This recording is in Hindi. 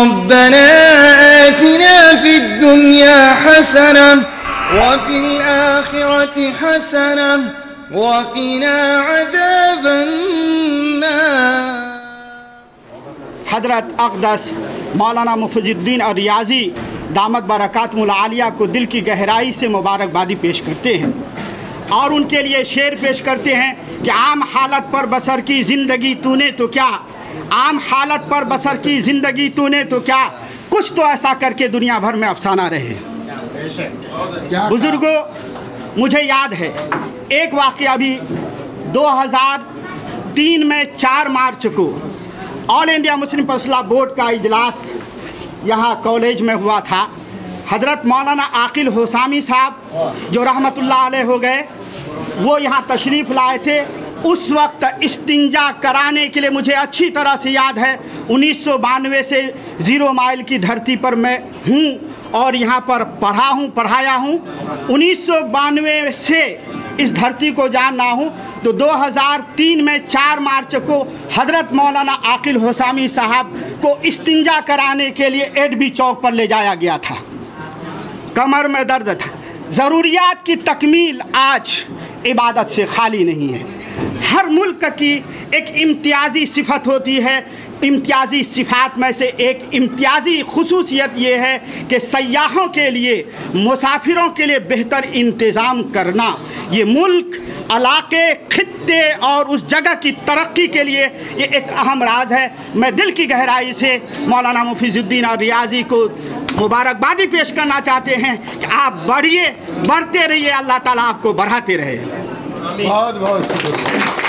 रब्बना आतिना फिद दुनिया हसना व फिल आखिरति हसना व क़िना अज़ाबन नार। हज़रत अक़दस मौलाना मुफ़िज़ुद्दीन और रियाज़ी दामत बरकातुहुल आलिया को दिल की गहराई से मुबारकबादी पेश करते हैं और उनके लिए शेर पेश करते हैं कि आम हालत पर बसर की ज़िंदगी तूने तो क्या, आम हालत पर बसर की ज़िंदगी तूने तो क्या, कुछ तो ऐसा करके दुनिया भर में अफसाना रहे। बुज़ुर्गों, मुझे याद है एक वाक़या भी 2003 में 4 मार्च को all India Muslim personal board का इजलास यहाँ कॉलेज में हुआ था। हज़रत मौलाना आकिल होसामी साहब जो रहमतुल्लाह अलैह हो गए, वो यहाँ तशरीफ़ लाए थे। उस वक्त इस्तिंजा कराने के लिए मुझे अच्छी तरह से याद है 1992 से 0 माइल की धरती पर मैं हूँ और यहाँ पर पढ़ाया हूँ। 1992 से इस धरती को जानना हूँ तो 2003 में 4 मार्च को हज़रत मौलाना आकिल होसामी साहब को इस्तिंजा कराने के लिए एडबी चौक पर ले जाया गया था। कमर में दर्द था। ज़रूरियात की तकमील आज इबादत से खाली नहीं है। हर मुल्क की एक इम्तियाज़ी सिफत होती है। इम्तियाज़ी सिफ़ात में से एक इम्तियाज़ी खुसूसियत ये है कि सयाहों के लिए, मुसाफिरों के लिए बेहतर इंतज़ाम करना। ये मुल्क, इलाके, खित्ते और उस जगह की तरक्की के लिए ये एक अहम राज है। मैं दिल की गहराई से मौलाना मुफ़िज़ुद्दीन और रियाज़ी को मुबारकबादी पेश करना चाहते हैं कि आप बढ़िए, बढ़ते रहिए, अल्लाह ताला आपको बढ़ाते रहे। बहुत बहुत शुक्रिया। Oh